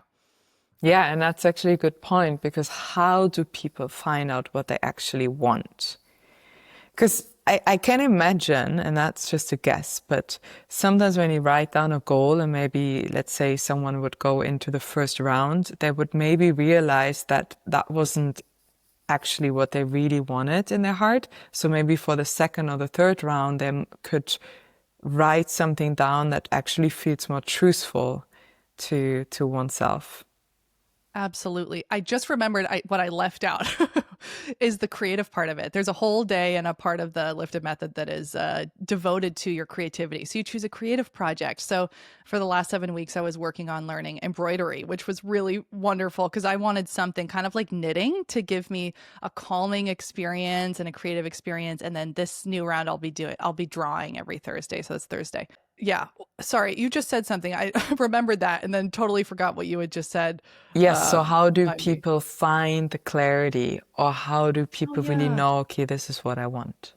Yeah, and that's actually a good point, because how do people find out what they actually want? Because I can imagine, and that's just a guess, but sometimes when you write down a goal, and maybe let's say someone would go into the first round, they would maybe realize that that wasn't actually what they really wanted in their heart. So maybe for the second or the third round, they could write something down that actually feels more truthful to oneself. Absolutely. I just remembered what I left out is the creative part of it. There's a whole day and a part of the lifted method that is devoted to your creativity. So you choose a creative project. So for the last 7 weeks, I was working on learning embroidery, which was really wonderful, because I wanted something kind of like knitting to give me a calming experience and a creative experience. And then this new round, I'll be drawing every Thursday. So it's Thursday. Yeah. Sorry, you just said something. I remembered that and then totally forgot what you had just said. Yes, so how do Remind me. people find the clarity, or how do Oh, people really yeah. know, okay, this is what I want?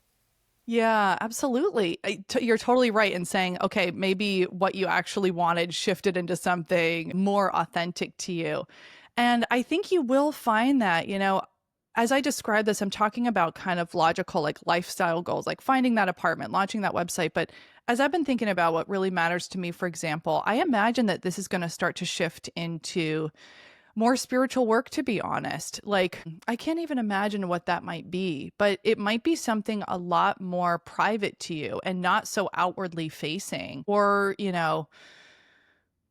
Yeah, absolutely. You're totally right in saying, okay, maybe what you actually wanted shifted into something more authentic to you. And I think you will find that, as I describe this, I'm talking about kind of logical, like lifestyle goals, like finding that apartment, launching that website. But as I've been thinking about what really matters to me, for example, I imagine that this is going to start to shift into more spiritual work, to be honest. Like, I can't even imagine what that might be, but it might be something a lot more private to you and not so outwardly facing. Or,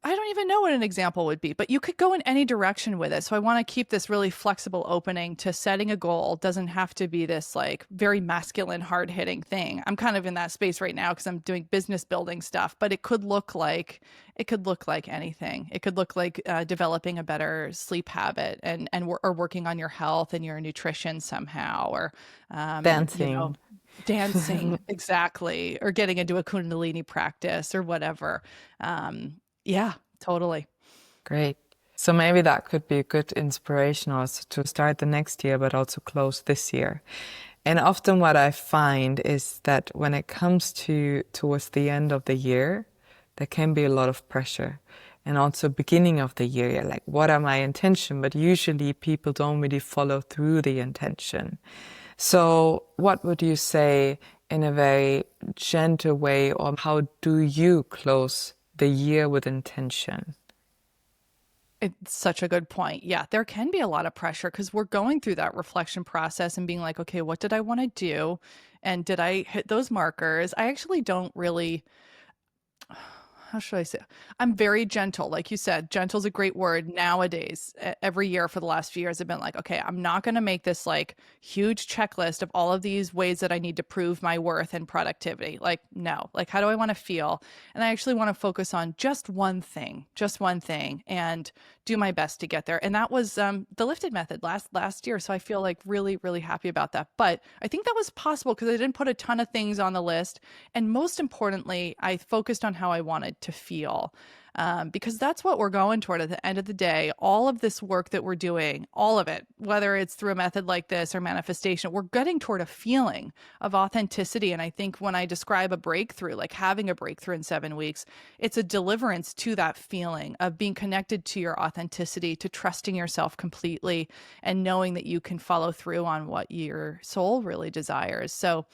I don't even know what an example would be, but you could go in any direction with it. So I want to keep this really flexible opening to setting a goal. Doesn't have to be this like very masculine, hard hitting thing. I'm kind of in that space right now because I'm doing business building stuff, but it could look like anything. It could look like developing a better sleep habit or working on your health and your nutrition somehow, or Dancing. dancing, exactly, or getting into a Kundalini practice or whatever. Yeah, totally. Great. So maybe that could be a good inspiration also to start the next year, but also close this year. And often what I find is that when it comes towards the end of the year, there can be a lot of pressure. And also beginning of the year, you're like, what are my intention? But usually people don't really follow through the intention. So what would you say in a very gentle way, or how do you close the year with intention? It's such a good point. Yeah, there can be a lot of pressure because we're going through that reflection process and being like, okay, what did I want to do? And did I hit those markers? I actually don't really, how should I say? I'm very gentle. Like you said, gentle is a great word nowadays. Every year for the last few years, I've been like, okay, I'm not going to make this like huge checklist of all of these ways that I need to prove my worth and productivity. Like, no, like, how do I want to feel? And I actually want to focus on just one thing, and do my best to get there. And that was the lifted method last year. So I feel like really, really happy about that. But I think that was possible because I didn't put a ton of things on the list. And most importantly, I focused on how I wanted to feel. Because that's what we're going toward at the end of the day. All of this work that we're doing, all of it, whether it's through a method like this or manifestation, we're getting toward a feeling of authenticity. And I think when I describe a breakthrough, like having a breakthrough in 7 weeks, it's a deliverance to that feeling of being connected to your authenticity, to trusting yourself completely, and knowing that you can follow through on what your soul really desires. So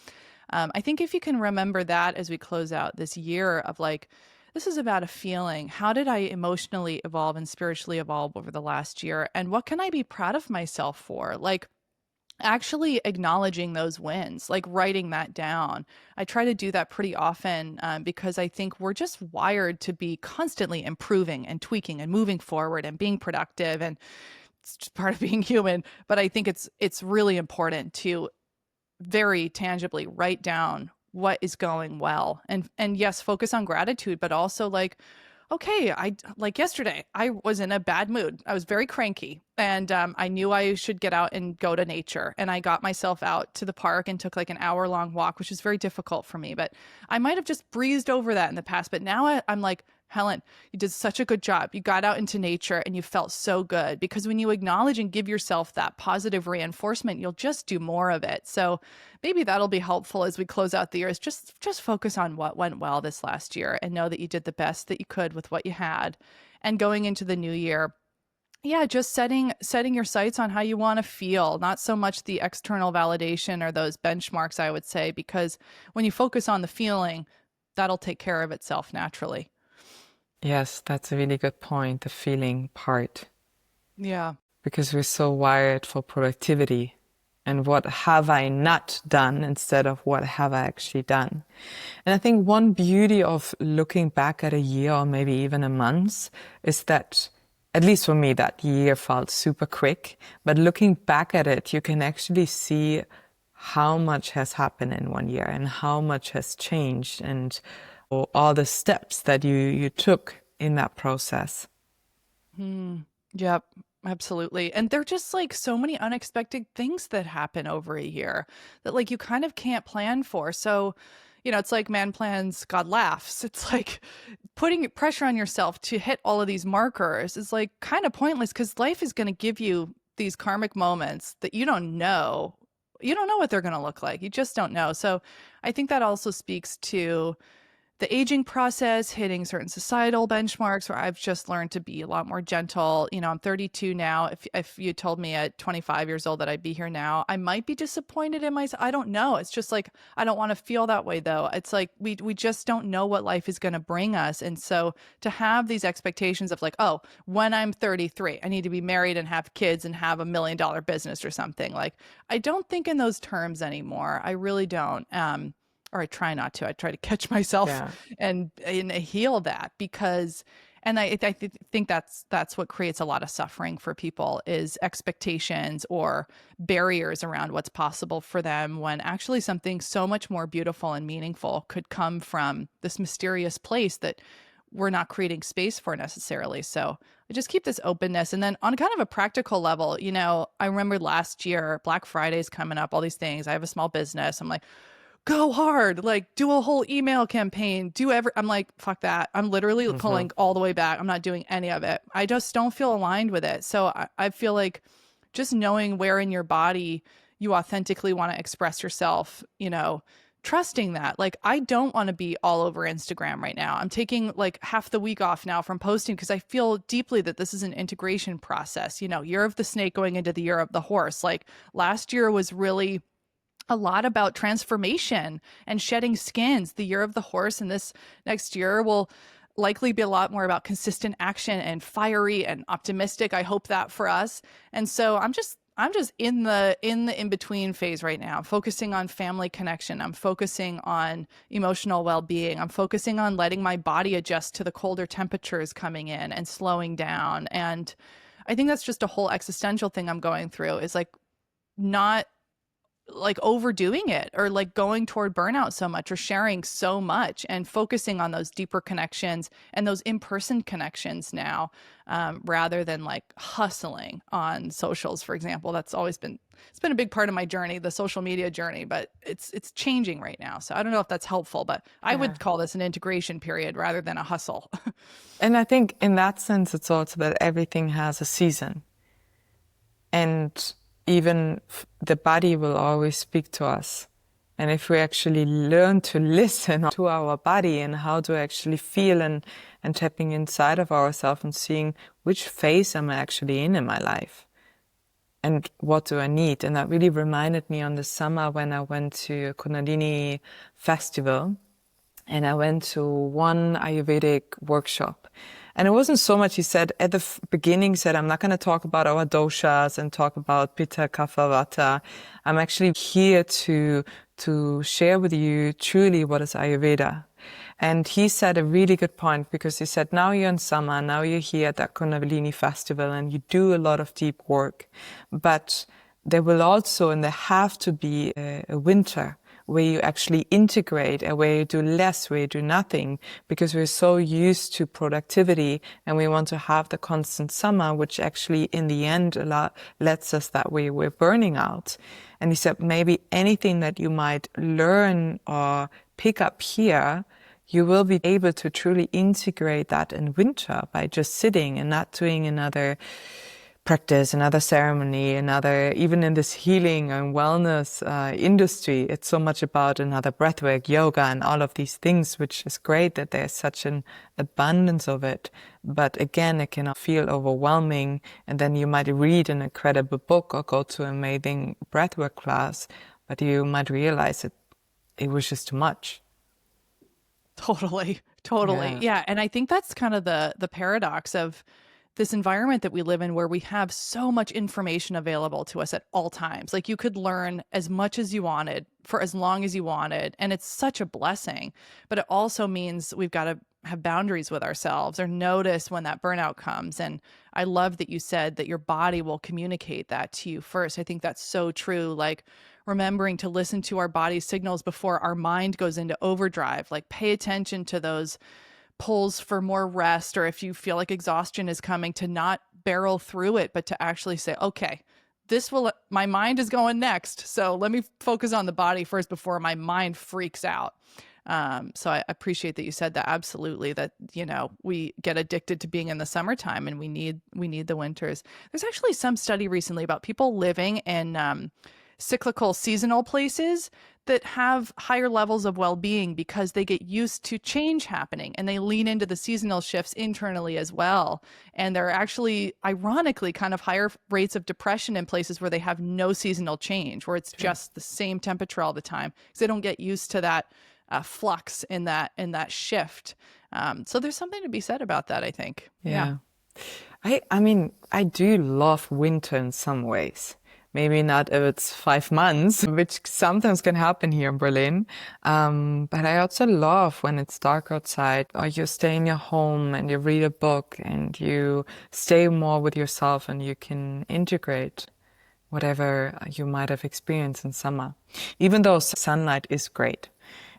I think if you can remember that as we close out this year of like, this is about a feeling. How did I emotionally evolve and spiritually evolve over the last year? And what can I be proud of myself for? Like, actually acknowledging those wins, like writing that down. I try to do that pretty often because I think we're just wired to be constantly improving and tweaking and moving forward and being productive. And it's just part of being human. But I think it's really important to very tangibly write down what is going well, and yes, focus on gratitude, but also like, okay, I like yesterday I was in a bad mood, I was very cranky, and I knew I should get out and go to nature, and I got myself out to the park and took like an hour-long walk, which is very difficult for me, but I might have just breezed over that in the past. But now I'm like, Helen, you did such a good job. You got out into nature and you felt so good, because when you acknowledge and give yourself that positive reinforcement, you'll just do more of it. So maybe that'll be helpful as we close out the year, is just focus on what went well this last year and know that you did the best that you could with what you had. And going into the new year, yeah, just setting your sights on how you want to feel, not so much the external validation or those benchmarks, I would say, because when you focus on the feeling, that'll take care of itself naturally. Yes, that's a really good point, the feeling part. Yeah. Because we're so wired for productivity and what have I not done instead of what have I actually done. And I think one beauty of looking back at a year or maybe even a month is that, at least for me, that year felt super quick. But looking back at it, you can actually see how much has happened in 1 year and how much has changed, and all the steps that you took in that process. Yep, absolutely. And there are just like so many unexpected things that happen over a year that like you kind of can't plan for. So, it's like man plans, God laughs. It's like putting pressure on yourself to hit all of these markers is like kind of pointless, because life is going to give you these karmic moments that you don't know. You don't know what they're going to look like. You just don't know. So I think that also speaks to the aging process, hitting certain societal benchmarks, where I've just learned to be a lot more gentle. I'm 32 now. If you told me at 25 years old that I'd be here now, I might be disappointed in myself. I don't know. It's just like, I don't want to feel that way though. It's like, we just don't know what life is going to bring us. And so to have these expectations of like, oh, when I'm 33, I need to be married and have kids and have $1 million business or something. Like, I don't think in those terms anymore. I really don't. Or I try not to. I try to catch myself and heal that, because, and I think that's what creates a lot of suffering for people, is expectations or barriers around what's possible for them, when actually something so much more beautiful and meaningful could come from this mysterious place that we're not creating space for necessarily. So I just keep this openness. And then on kind of a practical level, I remember last year, Black Friday's coming up, all these things. I have a small business. I'm like, go hard, like do a whole email campaign, I'm like, fuck that. I'm literally pulling all the way back. I'm not doing any of it. I just don't feel aligned with it. So I feel like just knowing where in your body you authentically want to express yourself, trusting that. Like, I don't want to be all over Instagram right now. I'm taking like half the week off now from posting, because I feel deeply that this is an integration process. Year of the snake going into the year of the horse. Like, last year was really a lot about transformation and shedding skins. The year of the horse, and this next year will likely be a lot more about consistent action and fiery and optimistic. I hope that for us. And so I'm just in the in-between phase right now. I'm focusing on family connection. I'm focusing on emotional well-being. I'm focusing on letting my body adjust to the colder temperatures coming in and slowing down. And I think that's just a whole existential thing I'm going through, is like not like overdoing it or like going toward burnout so much or sharing so much and focusing on those deeper connections and those in-person connections now, rather than like hustling on socials, for example. That's always been, it's been a big part of my journey, the social media journey, but it's changing right now. So I don't know if that's helpful, but I Yeah. would call this an integration period rather than a hustle. And I think in that sense, it's also that everything has a season. And even the body will always speak to us. And if we actually learn to listen to our body and how to actually feel and tapping inside of ourselves and seeing which phase am I actually in my life and what do I need. And that really reminded me on the summer when I went to a Kundalini festival. And I went to one Ayurvedic workshop. And it wasn't so much, he said, at the beginning, he said, I'm not going to talk about our doshas and talk about Pitta, Kapha, Vata. I'm actually here to share with you truly what is Ayurveda. And he said a really good point, because he said, now you're in summer, now you're here at that Kundalini festival and you do a lot of deep work. But there will also, and there have to be a winter where you actually integrate and where you do less, where you do nothing, because we're so used to productivity and we want to have the constant summer, which actually in the end a lot lets us that we're burning out. And he said, maybe anything that you might learn or pick up here, you will be able to truly integrate that in winter by just sitting and not doing another practice, another ceremony, another, even in this healing and wellness industry, it's so much about another breathwork, yoga, and all of these things, which is great that there's such an abundance of it. But again, it can feel overwhelming. And then you might read an incredible book or go to an amazing breathwork class, but you might realize it was just too much. Totally. Totally. Yeah. Yeah. And I think that's kind of the paradox of this environment that we live in, where we have so much information available to us at all times. Like you could learn as much as you wanted for as long as you wanted. And it's such a blessing. But it also means we've got to have boundaries with ourselves or notice when that burnout comes. And I love that you said that your body will communicate that to you first. I think that's so true. Like remembering to listen to our body's signals before our mind goes into overdrive. Like pay attention to those pulls for more rest, or if you feel like exhaustion is coming, to not barrel through it, but to actually say, okay, my mind is going next. So let me focus on the body first before my mind freaks out. So I appreciate that you said that. Absolutely. That, we get addicted to being in the summertime and we need the winters. There's actually some study recently about people living in, cyclical seasonal places that have higher levels of well-being because they get used to change happening and they lean into the seasonal shifts internally as well. And there are actually, ironically, kind of higher rates of depression in places where they have no seasonal change, where it's just the same temperature all the time, because they don't get used to that flux in that shift. So there's something to be said about that, I think. Yeah. I mean, I do love winter in some ways. Maybe not if it's 5 months, which sometimes can happen here in Berlin. But I also love when it's dark outside, or you stay in your home and you read a book and you stay more with yourself and you can integrate whatever you might have experienced in summer. Even though sunlight is great,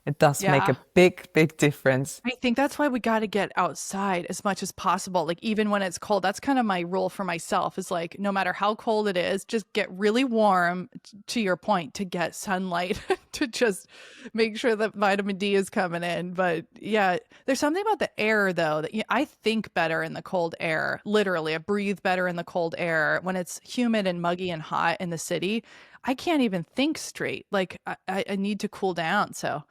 it does make Yeah. a big, big difference. I think that's why we got to get outside as much as possible. Like even when it's cold, that's kind of my rule for myself, is like, no matter how cold it is, just get really warm, to your point, to get sunlight, to just make sure that vitamin D is coming in. But yeah, there's something about the air though, that I think better in the cold air. Literally, I breathe better in the cold air. When it's humid and muggy and hot in the city, I can't even think straight. Like I need to cool down. So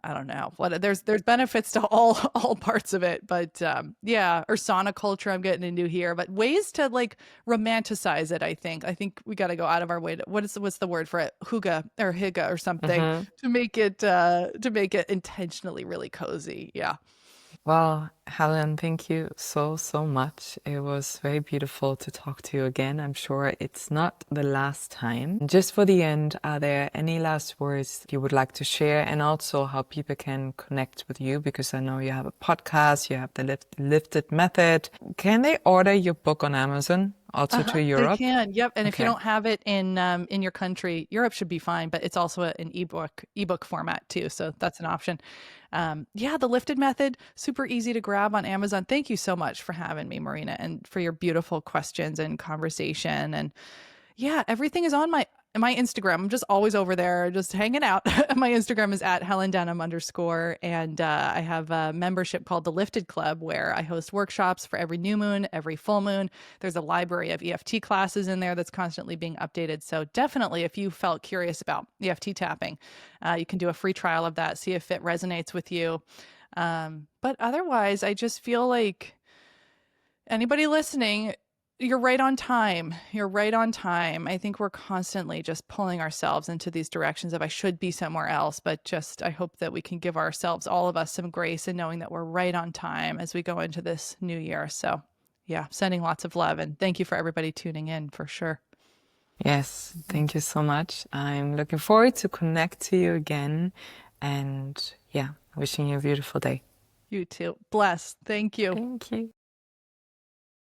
I don't know what, there's benefits to all parts of it, but yeah, or sauna culture I'm getting into here, but ways to like romanticize it. I think we got to go out of our way to, what's the word for it, huga or higa or something, to make it intentionally really cozy. Yeah. Well, Helen, thank you so, so much. It was very beautiful to talk to you again. I'm sure it's not the last time. Just for the end, are there any last words you would like to share, and also how people can connect with you? Because I know you have a podcast, you have the Lifted Method. Can they order your book on Amazon, also to They Europe? can. Yep. And if you Okay. don't have it in your country, Europe should be fine, but it's also an ebook format too. So that's an option. Yeah, the lifted method, super easy to grab on Amazon. Thank you so much for having me, Marina, and for your beautiful questions and conversation. And yeah, everything is on my Instagram. I'm just always over there, just hanging out. My Instagram is at Helen Denham _. And I have a membership called the Lifted Club where I host workshops for every new moon, every full moon. There's a library of EFT classes in there that's constantly being updated. So definitely, if you felt curious about EFT tapping, you can do a free trial of that, see if it resonates with you. But otherwise, I just feel like anybody listening, you're right on time. You're right on time. I think we're constantly just pulling ourselves into these directions of I should be somewhere else, but just I hope that we can give ourselves, all of us, some grace in knowing that we're right on time as we go into this new year. So, yeah, sending lots of love and thank you for everybody tuning in for sure. Yes, thank you so much. I'm looking forward to connect to you again. And yeah, wishing you a beautiful day. You too. Bless. Thank you. Thank you.